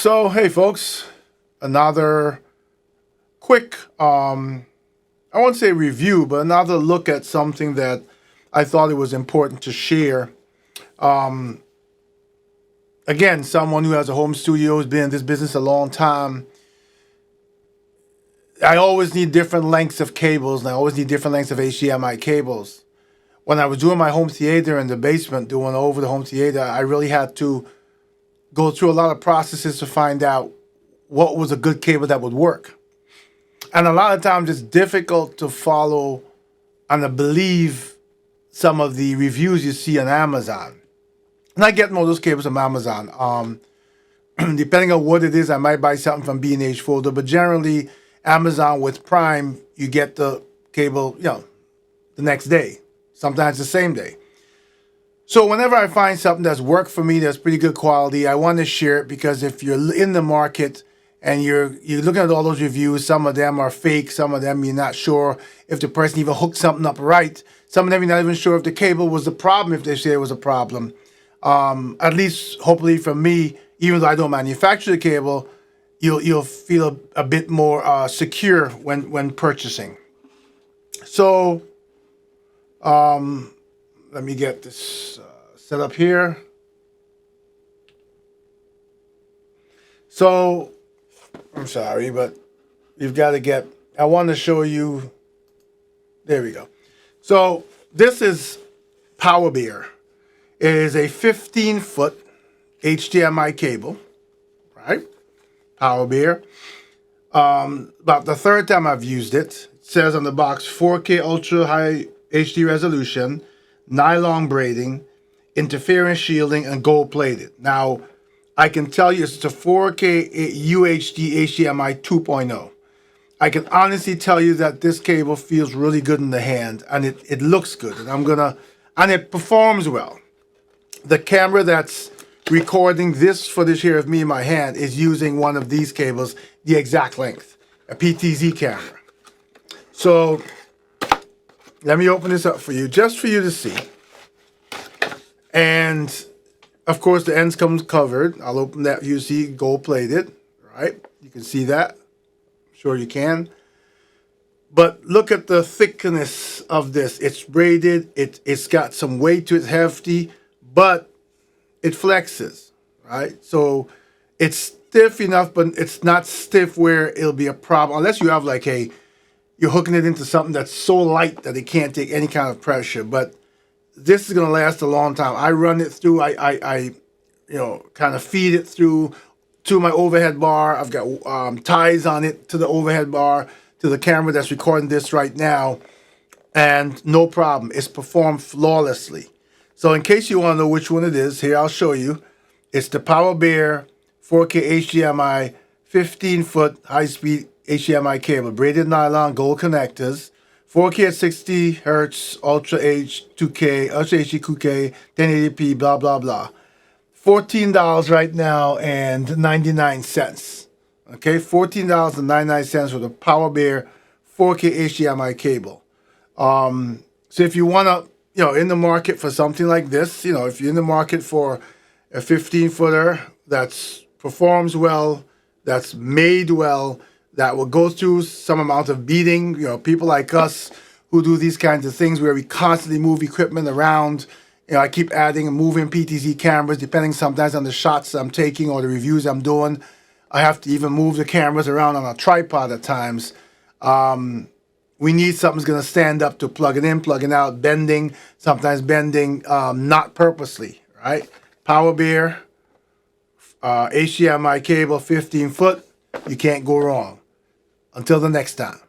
So, hey folks, another quick, I won't say review, but another look at something that I thought it was important to share. Again, someone who has a home studio, has been in this business a long time. I always need different lengths of cables, and I always need different lengths of HDMI cables. When I was doing my home theater in the basement, doing over the home theater, I really had to go through a lot of processes to find out what was a good cable that would work. And a lot of times it's difficult to follow and to believe some of the reviews you see on Amazon. And I get most of those cables from Amazon. Depending on what it is, I might buy something from B&H Folder, but generally Amazon with Prime, you get the cable, the next day, sometimes the same day. So whenever I find something that's worked for me, that's pretty good quality, I want to share it, because if you're in the market and you're looking at all those reviews, some of them are fake, some of them you're not sure if the person even hooked something up right. Some of them you're not even sure if the cable was the problem, if they say it was a problem. At least, hopefully for me, even though I don't manufacture the cable, you'll feel a bit more secure when purchasing. So, let me get this set up here. So, I'm sorry, but you've got to get, I want to show you, there we go. So, this is PowerBear. It is a 15-foot HDMI cable, right? PowerBear. About the third time I've used it. It says on the box 4K Ultra High HD Resolution, Nylon braiding, interference shielding, and gold plated. Now, I can tell you it's a 4K UHD HDMI 2.0. I can honestly tell you that this cable feels really good in the hand, and it looks good, and it performs well. The camera that's recording this footage here of me in my hand is using one of these cables, the exact length, a PTZ camera. So let me open this up for you, just for you to see. And of course the ends comes covered. I'll open that, you see gold plated, right? You can see that, I'm sure you can. But look at the thickness of this. It's braided, it's got some weight to it, hefty, but it flexes, right? So it's stiff enough, but it's not stiff where it'll be a problem, unless you have like you're hooking it into something that's so light that it can't take any kind of pressure. But this is gonna last a long time. I run it through, I kind of feed it through to my overhead bar. I've got ties on it to the overhead bar, to the camera that's recording this right now, and no problem. It's performed flawlessly. So in case you want to know which one it is, here I'll show you. It's the PowerBear 4K HDMI 15-foot high-speed HDMI cable, braided nylon, gold connectors, 4K at 60 hertz, Ultra HD 2K, 1080p, blah blah blah. $14 right now and 99 cents. Okay, $14.99 for the PowerBear 4K HDMI cable. So if you want to, in the market for something like this, if you're in the market for a 15-footer that's performs well, that's made well, that will go through some amount of beating, people like us who do these kinds of things where we constantly move equipment around. I keep adding and moving PTZ cameras, depending sometimes on the shots I'm taking or the reviews I'm doing. I have to even move the cameras around on a tripod at times. We need something that's going to stand up to plug it in, plug it out, bending, sometimes bending, not purposely, right? PowerBear, HDMI cable, 15-foot, you can't go wrong. Until the next time.